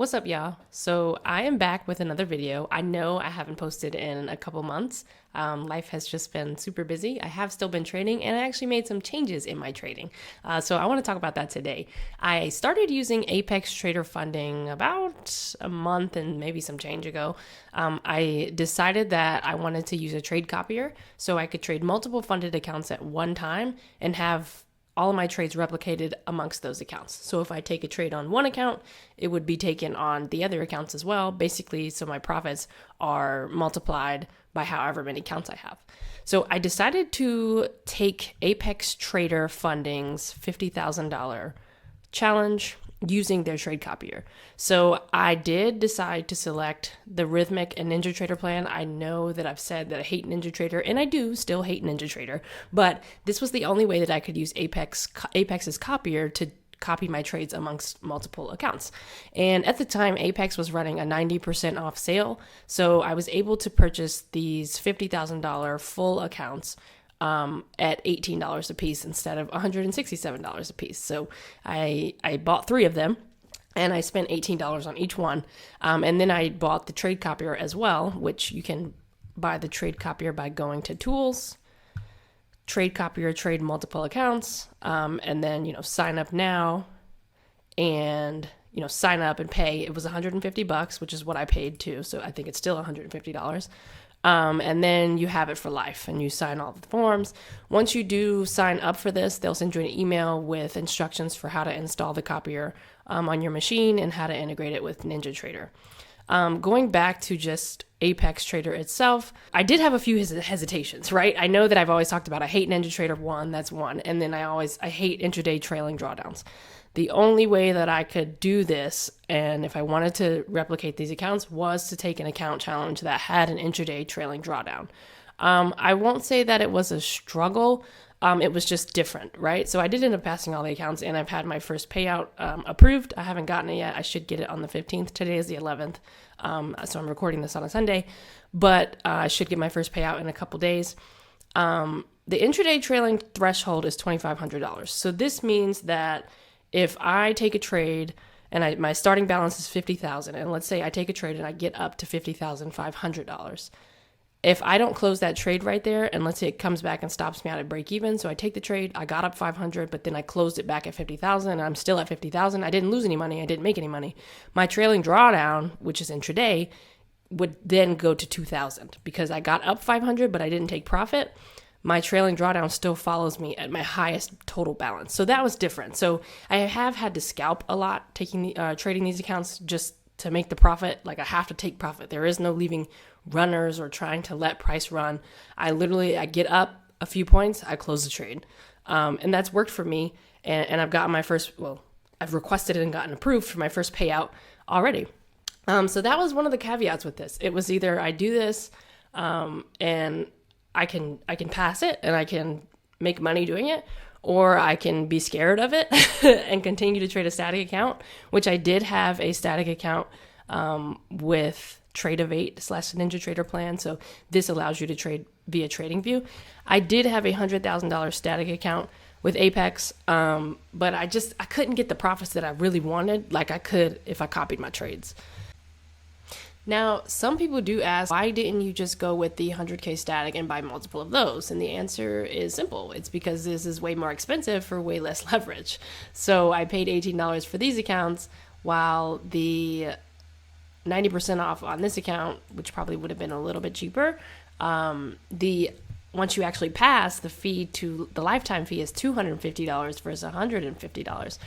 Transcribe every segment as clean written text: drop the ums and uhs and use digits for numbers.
What's up, y'all? So I am back with another video. I know I haven't posted in a couple months. Life has just been super busy. I have still been trading, and I actually made some changes in my trading. So I want to talk about that today. I started using Apex Trader Funding about a month and maybe some change ago. I decided that I wanted to use a trade copier so I could trade multiple funded accounts at one time and have all of my trades replicated amongst those accounts. So if I take a trade on one account, it would be taken on the other accounts as well, basically, so my profits are multiplied by however many accounts I have. So I decided to take Apex Trader Funding's $50,000 challenge using their trade copier. So I did decide to select the Rhythmic and NinjaTrader plan. I know that I've said that I hate NinjaTrader, and I do still hate NinjaTrader, but this was the only way that I could use Apex's copier to copy my trades amongst multiple accounts. And at the time, Apex was running a 90% off sale, so I was able to purchase these $50,000 full accounts at $18 a piece instead of $167 a piece. So I bought 3 of them and I spent $18 on each one. And then I bought the trade copier as well, which you can buy the trade copier by going to Tools, Trade Copier, Trade Multiple Accounts, and then, sign up now and, sign up and pay. It was $150, which is what I paid too. So I think it's still $150. And then you have it for life and you sign all the forms. Once you do sign up for this, they'll send you an email with instructions for how to install the copier on your machine and how to integrate it with NinjaTrader. Going back to just Apex Trader itself, I did have a few hesitations, right? I know that I've always talked about I hate NinjaTrader 1, that's one. And then I hate intraday trailing drawdowns. The only way that I could do this, and if I wanted to replicate these accounts, was to take an account challenge that had an intraday trailing drawdown. I won't say that it was a struggle. It was just different, right? So I did end up passing all the accounts, and I've had my first payout approved. I haven't gotten it yet. I should get it on the 15th. Today is the 11th, so I'm recording this on a Sunday, but I should get my first payout in a couple days. The intraday trailing threshold is $2,500. So this means that if I take a trade and my starting balance is $50,000, and let's say I take a trade and I get up to $50,500, if I don't close that trade right there, and let's say it comes back and stops me out at break even, so I take the trade, I got up 500, but then I closed it back at 50,000, and I'm still at 50,000. I didn't lose any money. I didn't make any money. My trailing drawdown, which is intraday, would then go to 2,000 because I got up 500, but I didn't take profit. My trailing drawdown still follows me at my highest total balance. So that was different. So I have had to scalp a lot trading these accounts just to make the profit. Like, I have to take profit. There is no leaving runners or trying to let price run. I get up a few points, I close the trade. And that's worked for me. And I've gotten I've requested it and gotten approved for my first payout already. So that was one of the caveats with this. It was either I do this and I can pass it and I can make money doing it, or I can be scared of it and continue to trade a static account, which I did have a static account with Trade-of-8 / NinjaTrader plan. So this allows you to trade via TradingView. I did have a $100,000 static account with Apex, but I couldn't get the profits that I really wanted like I could if I copied my trades. Now, some people do ask, why didn't you just go with the 100K static and buy multiple of those? And the answer is simple. It's because this is way more expensive for way less leverage. So I paid $18 for these accounts, while the 90% off on this account, which probably would have been a little bit cheaper, once you actually pass, the lifetime fee is $250 versus $150.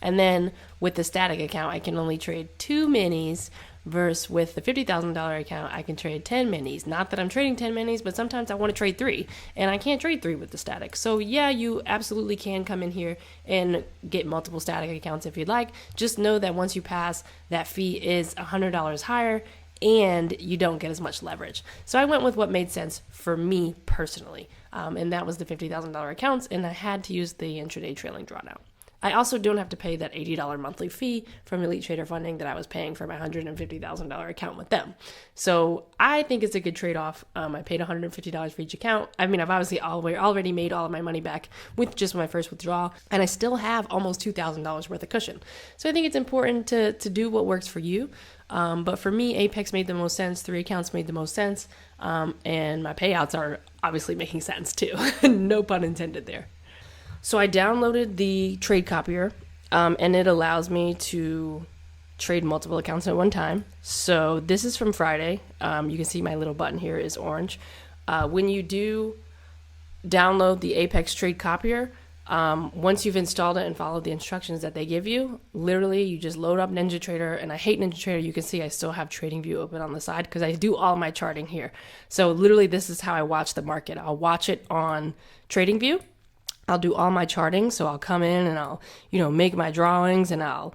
And then with the static account, I can only trade 2 minis, versus with the $50,000 account, I can trade 10 minis. Not that I'm trading 10 minis, but sometimes I want to trade 3, and I can't trade 3 with the static. So yeah, you absolutely can come in here and get multiple static accounts if you'd like. Just know that once you pass, that fee is $100 higher, and you don't get as much leverage. So I went with what made sense for me personally, and that was the $50,000 accounts, and I had to use the intraday trailing drawdown. I also don't have to pay that $80 monthly fee from Elite Trader Funding that I was paying for my $150,000 account with them. So I think it's a good trade-off. I paid $150 for each account. I mean, I've obviously already made all of my money back with just my first withdrawal, and I still have almost $2,000 worth of cushion. So I think it's important to do what works for you. But for me, Apex made the most sense. 3 accounts made the most sense. And my payouts are obviously making sense too. No pun intended there. So I downloaded the trade copier, and it allows me to trade multiple accounts at one time. So this is from Friday. You can see my little button here is orange. When you do download the Apex trade copier, once you've installed it and followed the instructions that they give you, literally you just load up NinjaTrader. And I hate NinjaTrader. You can see I still have TradingView open on the side because I do all my charting here. So literally this is how I watch the market. I'll watch it on TradingView. I'll do all my charting. So I'll come in and I'll, make my drawings, and I'll,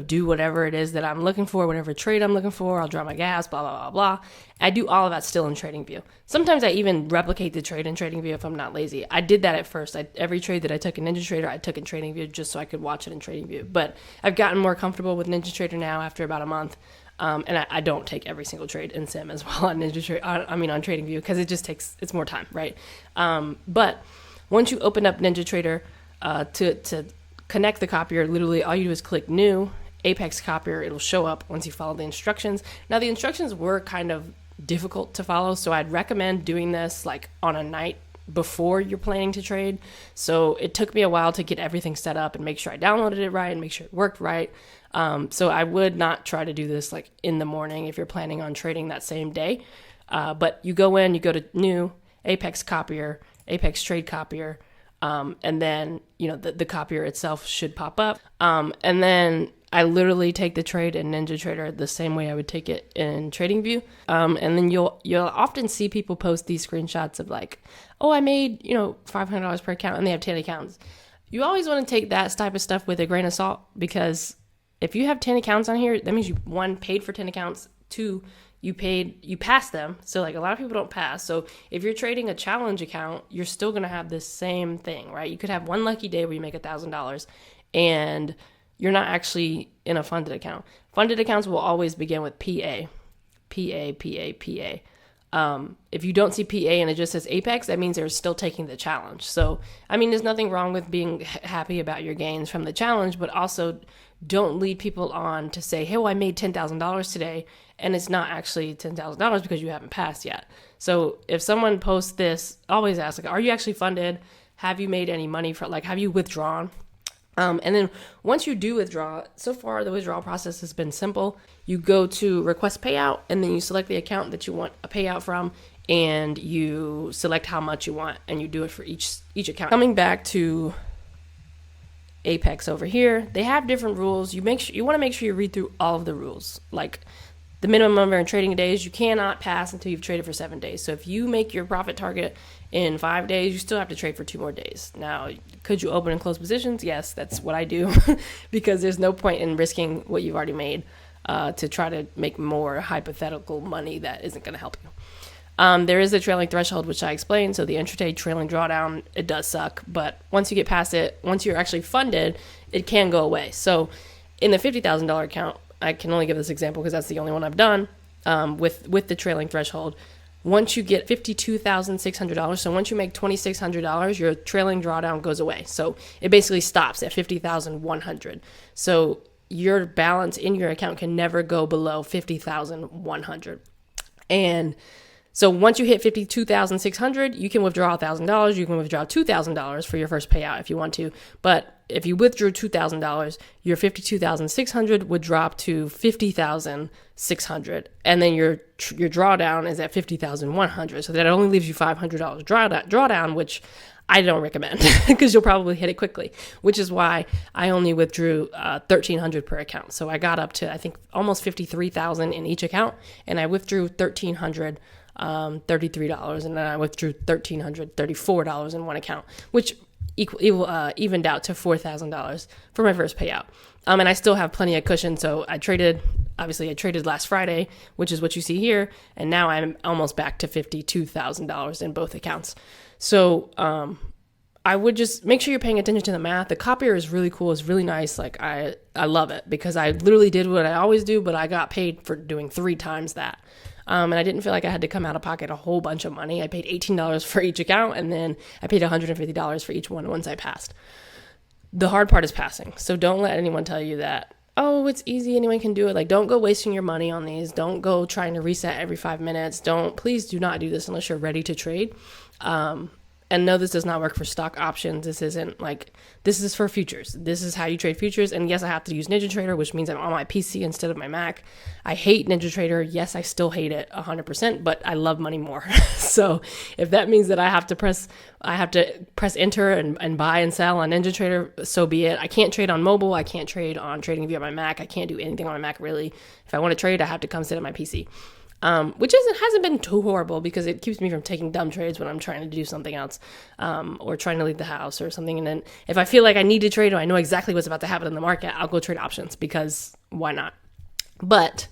do whatever it is that I'm looking for, whatever trade I'm looking for. I'll draw my gas, blah, blah, blah, blah. I do all of that still in TradingView. Sometimes I even replicate the trade in TradingView if I'm not lazy. I did that at first. Every trade that I took in NinjaTrader, I took in TradingView just so I could watch it in TradingView. But I've gotten more comfortable with NinjaTrader now after about a month. And I don't take every single trade in Sim as well on NinjaTrader. On TradingView, because it's more time, right? But once you open up NinjaTrader to connect the copier, literally all you do is click New, Apex Copier. It'll show up once you follow the instructions. Now, the instructions were kind of difficult to follow, so I'd recommend doing this like on a night before you're planning to trade. So it took me a while to get everything set up and make sure I downloaded it right and make sure it worked right. So I would not try to do this like in the morning if you're planning on trading that same day. But you go to New, Apex Copier, Apex Trade Copier, and then, the copier itself should pop up. And then I literally take the trade in NinjaTrader the same way I would take it in TradingView. And then you'll often see people post these screenshots of like, oh, I made, $500 per account, and they have 10 accounts. You always want to take that type of stuff with a grain of salt, because if you have 10 accounts on here, that means you, 1, paid for 10 accounts, 2, you passed them. So like a lot of people don't pass. So if you're trading a challenge account, you're still going to have this same thing, right? You could have one lucky day where you make $1,000 and you're not actually in a funded account. Funded accounts will always begin with PA. If you don't see PA and it just says Apex, that means they're still taking the challenge. So, there's nothing wrong with being happy about your gains from the challenge, but also don't lead people on to say, hey, well, I made $10,000 today, and it's not actually $10,000 because you haven't passed yet. So if someone posts this, always ask, like, are you actually funded? Have you made any money have you withdrawn? And then once you do withdraw, so far the withdrawal process has been simple. You go to request payout, and then you select the account that you want a payout from, and you select how much you want, and you do it for each account. Coming back to Apex over here, they have different rules. You want to make sure you read through all of the rules. Like the minimum number of trading days, you cannot pass until you've traded for 7 days. So if you make your profit target in 5 days, you still have to trade for 2 more days. Now, could you open and close positions? Yes, that's what I do because there's no point in risking what you've already made to try to make more hypothetical money that isn't going to help you. There is a trailing threshold, which I explained. So the intraday trailing drawdown, it does suck. But once you get past it, once you're actually funded, it can go away. So in the $50,000 account, I can only give this example because that's the only one I've done with the trailing threshold. Once you get $52,600, so once you make $2,600, your trailing drawdown goes away. So it basically stops at $50,100. So your balance in your account can never go below $50,100. And so once you hit $52,600, you can withdraw $1,000. You can withdraw $2,000 for your first payout if you want to. But if you withdrew $2,000, your $52,600 would drop to $50,600, and then your drawdown is at $50,100. So that only leaves you $500 drawdown, which I don't recommend because you'll probably hit it quickly. Which is why I only withdrew $1,300 per account. So I got up to I think almost $53,000 in each account, and I withdrew $1,300. $33, and then I withdrew $1,334 in one account, which evened out to $4,000 for my first payout. And I still have plenty of cushion. So I traded last Friday, which is what you see here, and now I'm almost back to $52,000 in both accounts. So I would just make sure you're paying attention to the math. The Copier is really cool. It's really nice. Like I love it because I literally did what I always do, but I got paid for doing 3 times that. And I didn't feel like I had to come out of pocket a whole bunch of money. I paid $18 for each account, and then I paid $150 for each one once I passed. The hard part is passing. So don't let anyone tell you that, oh, it's easy, anyone can do it. Like, don't go wasting your money on these. Don't go trying to reset every 5 minutes. Please do not do this unless you're ready to trade. And no, this does not work for stock options. This is for futures. This is how you trade futures. And yes, I have to use NinjaTrader, which means I'm on my PC instead of my Mac. I hate NinjaTrader. Yes, I still hate it 100%, but I love money more. So if that means that I have to press enter and buy and sell on NinjaTrader, so be it. I can't trade on mobile. I can't trade on TradingView on my Mac. I can't do anything on my Mac, really. If I want to trade, I have to come sit at my PC. Which hasn't been too horrible because it keeps me from taking dumb trades when I'm trying to do something else, or trying to leave the house or something. And then if I feel like I need to trade or I know exactly what's about to happen in the market, I'll go trade options because why not? But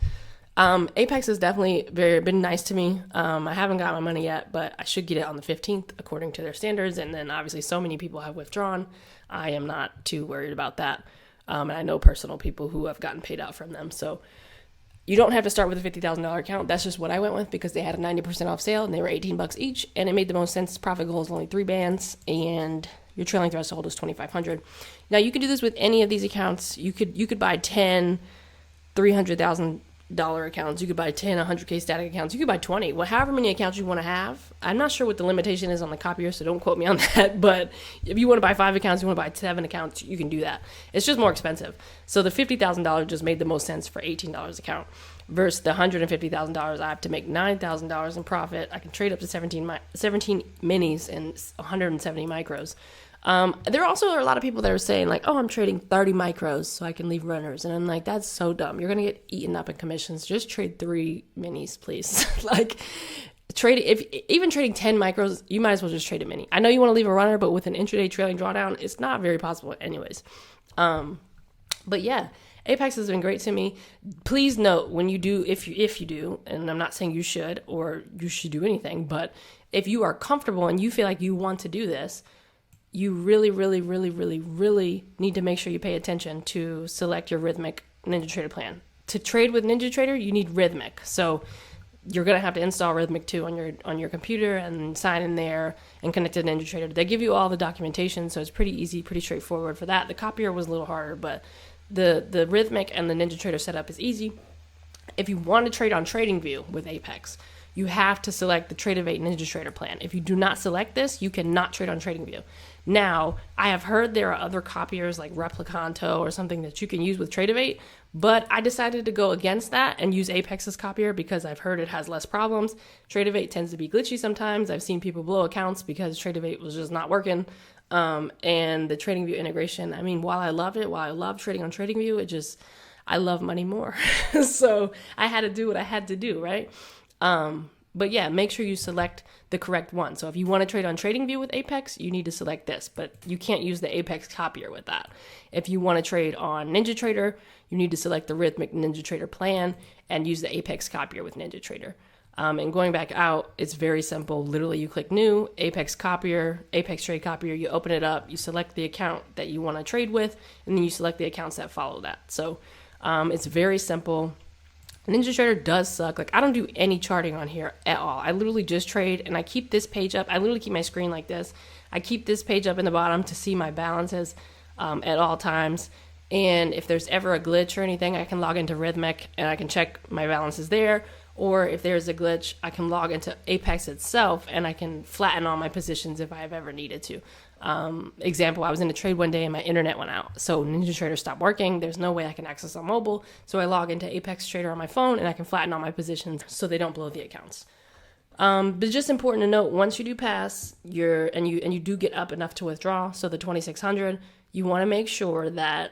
Apex has definitely been nice to me. I haven't got my money yet, but I should get it on the 15th according to their standards. And then obviously so many people have withdrawn. I am not too worried about that. And I know personal people who have gotten paid out from them. So you don't have to start with a $50,000 account. That's just what I went with because they had a 90% off sale and they were $18 each, and it made the most sense. Profit goal is only 3 bands, and your trailing threshold is 2,500. Now you can do this with any of these accounts. You could buy 10 $300,000 accounts. You could buy 10 100K static accounts. You could buy 20. However many accounts you want to have. I'm not sure what the limitation is on the Copier, so don't quote me on that. But if you want to buy 5 accounts, you want to buy 7 accounts, you can do that. It's just more expensive. So the $50,000 just made the most sense for $18 account versus the $150,000. I have to make $9,000 in profit. I can trade up to 17 minis and 170 micros. There also are a lot of people that are saying like, oh, I'm trading 30 micros so I can leave runners. And I'm like, that's so dumb. You're going to get eaten up in commissions. Just trade 3 minis, please. Like even trading 10 micros, you might as well just trade a mini. I know you want to leave a runner, but with an intraday trailing drawdown, it's not very possible anyways. But yeah, Apex has been great to me. Please note when you do, if you do, and I'm not saying you should or you should do anything, but if you are comfortable and you feel like you want to do this, you really, really, really, really, really need to make sure you pay attention to select your Rhythmic NinjaTrader plan. To trade with NinjaTrader, you need Rhythmic. So you're going to have to install Rhythmic 2 on your computer and sign in there and connect to NinjaTrader. They give you all the documentation, so it's pretty easy, pretty straightforward for that. The Copier was a little harder, but the Rhythmic and the NinjaTrader setup is easy. If you want to trade on TradingView with Apex, you have to select the Trade-Evade NinjaTrader plan. If you do not select this, you cannot trade on TradingView. Now, I have heard there are other copiers like Replicanto or something that you can use with Trade-Evade, but I decided to go against that and use Apex's copier because I've heard it has less problems. Trade-Evade tends to be glitchy sometimes. I've seen people blow accounts because Trade-Evade was just not working. And the TradingView integration, I mean, while I love trading on TradingView, I love money more. So I had to do what I had to do, right? But yeah, make sure you select the correct one. So if you want to trade on TradingView with Apex, you need to select this, but you can't use the Apex copier with that. If you want to trade on NinjaTrader, you need to select the Rhythmic NinjaTrader plan and use the Apex copier with NinjaTrader. And going back out, it's very simple. Literally, you click New, Apex Copier, Apex Trade Copier, you open it up, you select the account that you want to trade with, and then you select the accounts that follow that. So it's very simple. NinjaTrader does suck. Like, I don't do any charting on here at all. I literally just trade, and I keep this page up. I literally keep my screen like this. I keep this page up in the bottom to see my balances at all times. And if there's ever a glitch or anything, I can log into Rhythmic, and I can check my balances there. Or if there's a glitch, I can log into Apex itself, and I can flatten all my positions if I've ever needed to. Example, I was in a trade one day and my internet went out. So NinjaTrader stopped working. There's no way I can access on mobile. So I log into Apex Trader on my phone and I can flatten all my positions so they don't blow the accounts. But it's just important to note, once you do pass and you do get up enough to withdraw, so the 2,600, you want to make sure that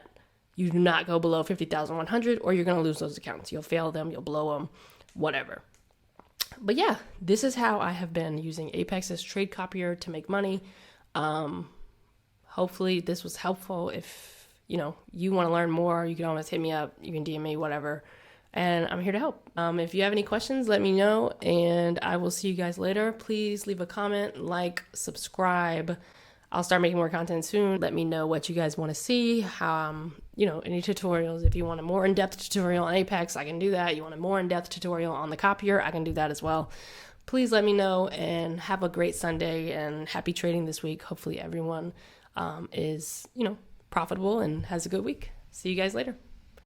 you do not go below 50,100 or you're going to lose those accounts. You'll fail them, you'll blow them, whatever. But yeah, this is how I have been using Apex's trade copier to make money. Hopefully this was helpful. If you want to learn more, you can always hit me up, you can DM me, whatever, and I'm here to help. If you have any questions, let me know, and I will see you guys later. Please leave a comment, like, subscribe, I'll start making more content soon. Let me know what you guys want to see. Any tutorials. If you want a more in-depth tutorial on Apex, I can do that. You want a more in-depth tutorial on the Copier, I can do that as well. Please let me know, and have a great Sunday and happy trading this week. Hopefully everyone is, profitable and has a good week. See you guys later.